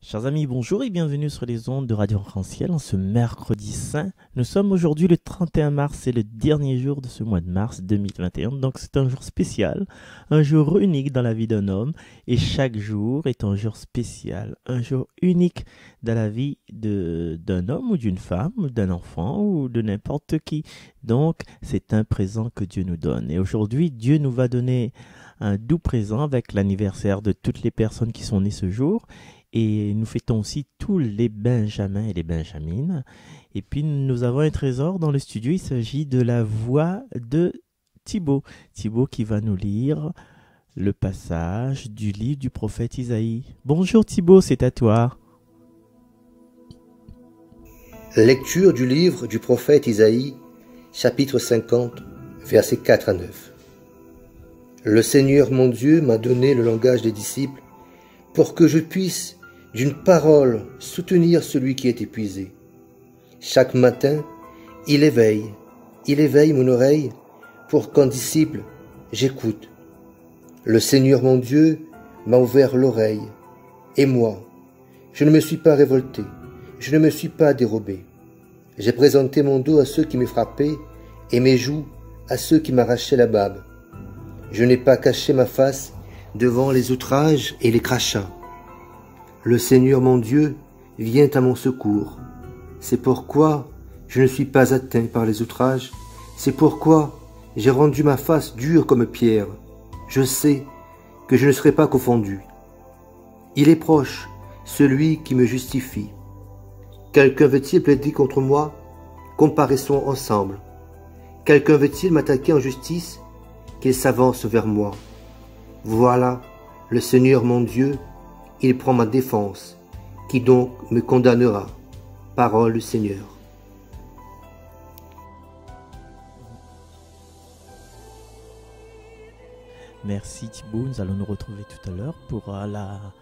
Chers amis, bonjour et bienvenue sur les ondes de Radio Arc-en-Ciel en ce mercredi saint. Nous sommes aujourd'hui le 31 mars, c'est le dernier jour de ce mois de mars 2021, donc c'est un jour spécial, un jour unique dans la vie d'un homme et chaque jour est un jour spécial, un jour unique dans la vie d'un homme ou d'une femme ou d'un enfant ou de n'importe qui. Donc c'est un présent que Dieu nous donne et aujourd'hui Dieu nous va donner un doux présent avec l'anniversaire de toutes les personnes qui sont nées ce jour. Et nous fêtons aussi tous les Benjamins et les Benjamines. Et puis nous avons un trésor dans le studio. Il s'agit de la voix de Thibaut. Thibaut qui va nous lire le passage du livre du prophète Isaïe. Bonjour Thibaut, c'est à toi. Lecture du livre du prophète Isaïe, chapitre 50, versets 4 à 9. Le Seigneur mon Dieu m'a donné le langage des disciples pour que je puisse d'une parole soutenir celui qui est épuisé. Chaque matin, il éveille mon oreille pour qu'en disciple, j'écoute. Le Seigneur mon Dieu m'a ouvert l'oreille, et moi, je ne me suis pas révolté, je ne me suis pas dérobé. J'ai présenté mon dos à ceux qui me frappaient, et mes joues à ceux qui m'arrachaient la barbe. Je n'ai pas caché ma face devant les outrages et les crachats. Le Seigneur mon Dieu vient à mon secours. C'est pourquoi je ne suis pas atteint par les outrages. C'est pourquoi j'ai rendu ma face dure comme pierre. Je sais que je ne serai pas confondu. Il est proche, celui qui me justifie. Quelqu'un veut-il plaider contre moi? Comparaissons ensemble. Quelqu'un veut-il m'attaquer en justice? Qu'il s'avance vers moi. Voilà, le Seigneur mon Dieu, il prend ma défense. Qui donc me condamnera? Parole du Seigneur. Merci Thibaut, nous allons nous retrouver tout à l'heure pour la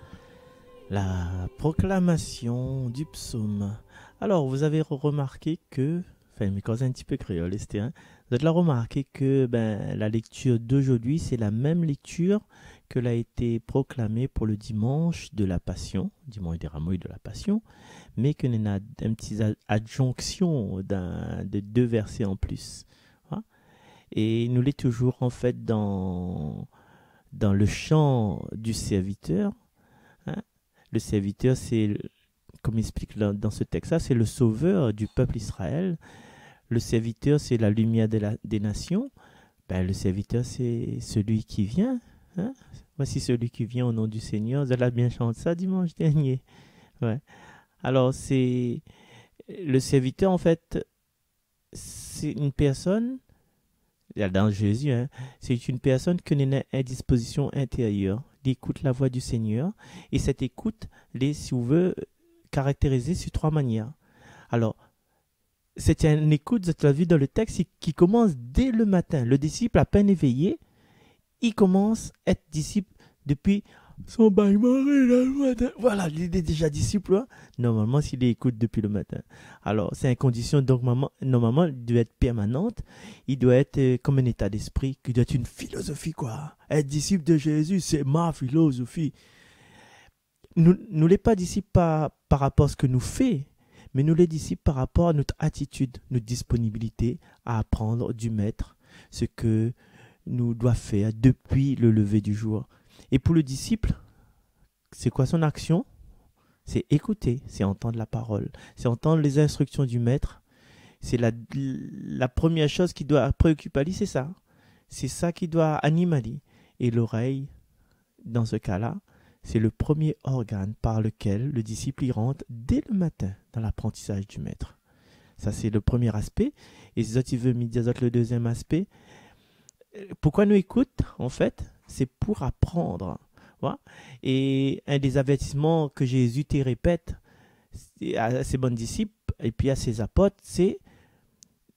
proclamation du psaume. Alors, vous avez remarqué que, enfin, mes cousins un petit peu créole, c'était, hein, vous avez remarqué que la lecture d'aujourd'hui, c'est la même lecture que l'a été proclamée pour le dimanche de la Passion, dimanche des Rameaux et de la Passion, mais que nous a une petite adjonction de deux versets en plus. Hein. Et nous l'est toujours en fait dans le chant du serviteur. Hein. Le serviteur, c'est, comme il explique dans ce texte-là, c'est le sauveur du peuple Israël. Le serviteur, c'est la lumière des nations. Le serviteur, c'est celui qui vient. Hein? Voici celui qui vient au nom du Seigneur. Vous avez bien chanté ça dimanche dernier. Ouais. Alors, c'est le serviteur, en fait, c'est une personne, dans Jésus, hein, c'est une personne qui a une indisposition intérieure. Il écoute la voix du Seigneur. Et cette écoute, si vous voulez, caractérisée sur trois manières. Alors, c'est une écoute, vous l'avez vu dans le texte, qui commence dès le matin. Le disciple, à peine éveillé, il commence à être disciple depuis son bain-marie le matin. Voilà, il est déjà disciple. Hein? Normalement, s'il écoute depuis le matin. Alors, c'est une condition, donc, normalement, il doit être permanente. Il doit être comme un état d'esprit, qui doit être une philosophie, quoi. Être disciple de Jésus, c'est ma philosophie. Nous ne l'est pas disciple par rapport à ce que nous fait, mais nous les disciples par rapport à notre attitude, notre disponibilité à apprendre du Maître ce que nous doit faire depuis le lever du jour. Et pour le disciple, c'est quoi son action? C'est écouter, c'est entendre la parole, c'est entendre les instructions du Maître. C'est la première chose qui doit préoccuper Ali, c'est ça. C'est ça qui doit animer Ali. Et l'oreille, dans ce cas-là, c'est le premier organe par lequel le disciple y rentre dès le matin dans l'apprentissage du Maître. Ça, c'est le premier aspect. Et si tu veux me dire le deuxième aspect, pourquoi nous écoute, en fait, c'est pour apprendre. Voilà. Et un des avertissements que Jésus te répète à ses bons disciples et puis à ses apôtres, c'est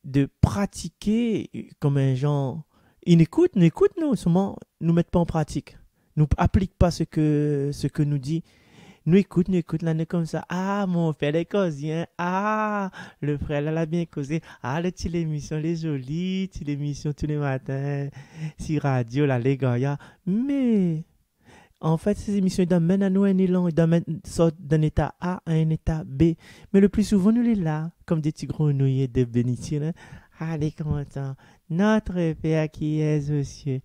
de pratiquer comme un genre. Ils écoutent, nous, seulement nous mettent pas en pratique. Nous applique pas ce que nous dit. Nous écoute, là, nous comme ça. Ah, mon frère, les causiens. Ah, le frère, là, l'a bien causé. Ah, le petit émission, les jolies, petite émission tous les matins. Si radio, là, les gars, mais En fait, ces émissions ils amènent à nous un élan, ils amènent sortent d'un état A à un état B. Mais le plus souvent, nous les là, comme des petits grenouilles de bénitier. Hein. Allez, content. Notre Père qui es aux cieux.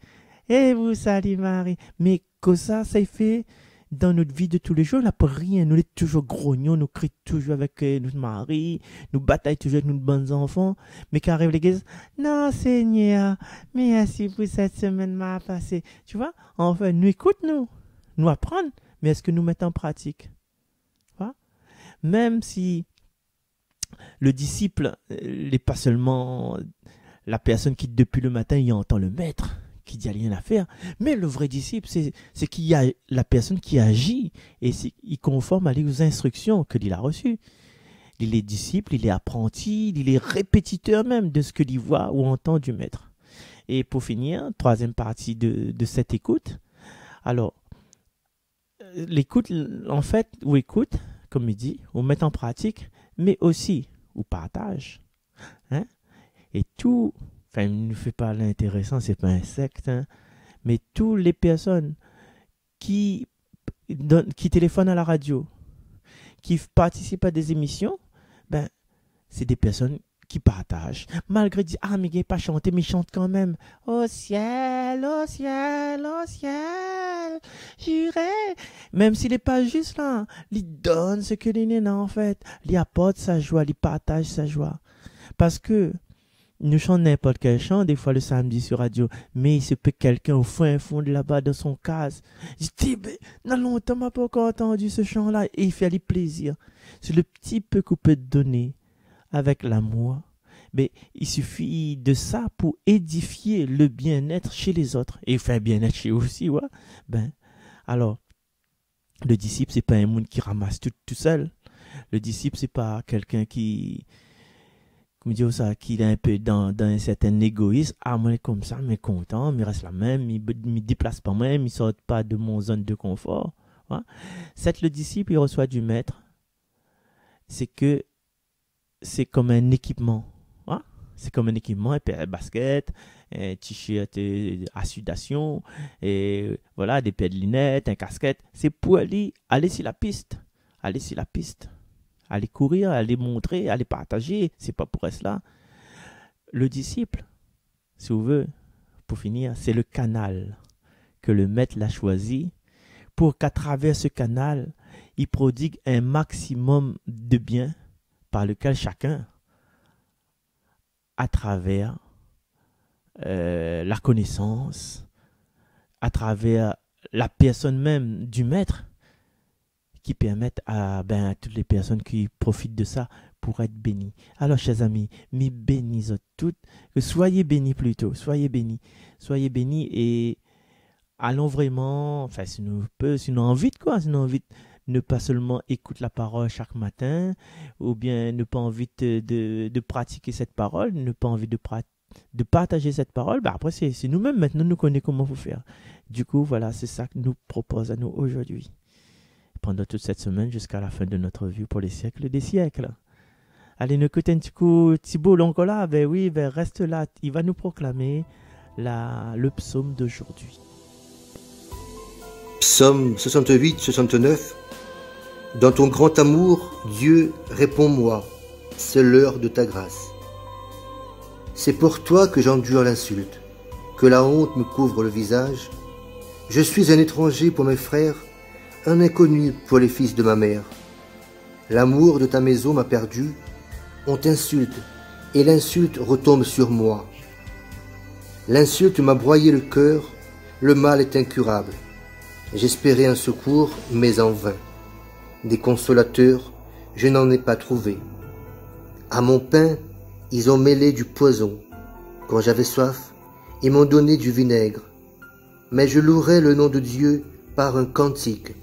Et vous salue Marie. Mais que ça fait dans notre vie de tous les jours, là, pour rien. Nous sommes toujours grognons, nous crions toujours avec notre mari, nous bataillons toujours avec nos bons enfants. Mais quand arrive l'église, non Seigneur, merci pour cette semaine m'a passée. Tu vois, en fait, nous écoute-nous. Nous apprendre, mais est-ce que nous mettons en pratique? Voilà. Même si le disciple n'est pas seulement la personne qui depuis le matin il entend le maître qui dit rien à faire, mais le vrai disciple c'est qu'il y a la personne qui agit et il conforme aux instructions que il a reçues. Il est disciple, il est apprenti, il est répétiteur même de ce que il voit ou entend du maître. Et pour finir, troisième partie de cette écoute. Alors l'écoute, en fait, ou écoute, comme il dit, ou met en pratique, mais aussi, ou partage. Hein? Et tout, enfin, il ne fait pas l'intéressant, c'est pas un secte, hein? Mais toutes les personnes qui téléphonent à la radio, qui participent à des émissions, ben, c'est des personnes qui partagent. Malgré dire, ah, mais il n'est pas chanté, mais il chante quand même. Au ciel, au ciel, au ciel, j'irai. Même s'il n'est pas juste là, il donne ce que l'il a en fait. Il apporte sa joie, il partage sa joie. Parce que nous chantons n'importe quel chant, des fois le samedi sur radio, mais il se peut quelqu'un au fond de là-bas de son case. Il dit, non, longtemps, m'a pas encore entendu ce chant-là, et il fait lui plaisir. C'est le petit peu qu'on peut donner avec l'amour, mais il suffit de ça pour édifier le bien-être chez les autres et faire bien-être chez eux aussi, ouais. Ben, alors, le disciple, c'est pas un monde qui ramasse tout seul. Le disciple, c'est pas quelqu'un qui, comment dire ça, qui est un peu dans un certain égoïsme. Ah, moi, comme ça, mais content, mais reste la même, il me déplace pas même, il sort pas de mon zone de confort. Ouais. C'est le disciple, il reçoit du maître. C'est que c'est comme un équipement. Hein? C'est comme un équipement, et puis un basket, un t-shirt à sudation, et voilà, des paires de lunettes, un casquette. C'est pour aller sur la piste. Aller sur la piste. Aller courir, aller montrer, aller partager. C'est pas pour rester là. Le disciple, si vous voulez, pour finir, c'est le canal que le maître l'a choisi pour qu'à travers ce canal, il prodigue un maximum de bien par lequel chacun, à travers la connaissance, à travers la personne même du maître, qui permettent à toutes les personnes qui profitent de ça pour être bénies. Alors, chers amis, mais bénis toutes, soyez bénis plutôt, soyez bénis et allons vraiment, enfin, si nous envie de quoi, si nous envie ne pas seulement écouter la parole chaque matin, ou bien ne pas envie de pratiquer cette parole, ne pas envie de partager cette parole, après c'est nous-mêmes maintenant, nous connaissons comment faut faire. Du coup, voilà, c'est ça que nous propose à nous aujourd'hui. Pendant toute cette semaine, jusqu'à la fin de notre vie pour les siècles des siècles. Allez, nous écoutons un petit coup, Thibault Longola, reste là, il va nous proclamer le psaume d'aujourd'hui. Psaume 68-69. Dans ton grand amour, Dieu, réponds-moi, c'est l'heure de ta grâce. C'est pour toi que j'endure l'insulte, que la honte me couvre le visage. Je suis un étranger pour mes frères, un inconnu pour les fils de ma mère. L'amour de ta maison m'a perdu, on t'insulte, et l'insulte retombe sur moi. L'insulte m'a broyé le cœur, le mal est incurable. J'espérais un secours, mais en vain. Des consolateurs, je n'en ai pas trouvé. À mon pain, ils ont mêlé du poison. Quand j'avais soif, ils m'ont donné du vinaigre. Mais je louerai le nom de Dieu par un cantique.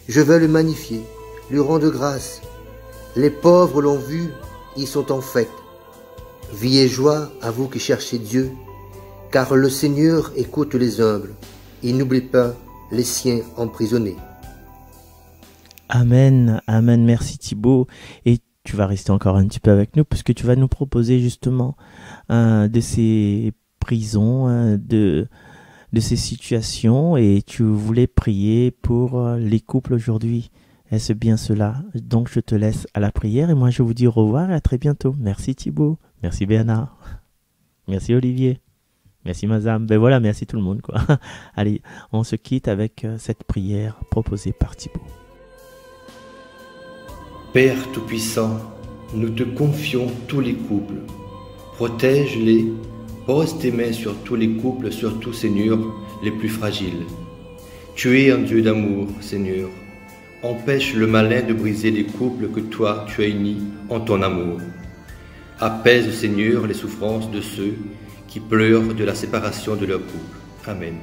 Je vais le magnifier, lui rendre grâce. Les pauvres l'ont vu, ils sont en fête. Vie et joie à vous qui cherchez Dieu, car le Seigneur écoute les humbles. Il n'oublie pas les siens emprisonnés. Amen, amen, merci Thibault. Et tu vas rester encore un petit peu avec nous, puisque tu vas nous proposer justement de ces prisons, de ces situations et tu voulais prier pour les couples aujourd'hui. Est-ce bien cela? Donc je te laisse à la prière et moi je vous dis au revoir et à très bientôt. Merci Thibaut, merci Bernard, merci Olivier, merci Mazam. Ben voilà, merci tout le monde quoi. Allez, on se quitte avec cette prière proposée par Thibaut. Père Tout-Puissant, nous te confions tous les couples. Protège-les, pose tes mains sur tous les couples, surtout, Seigneur, les plus fragiles. Tu es un Dieu d'amour, Seigneur. Empêche le malin de briser les couples que toi, tu as unis en ton amour. Apaise, Seigneur, les souffrances de ceux qui pleurent de la séparation de leur couple. Amen.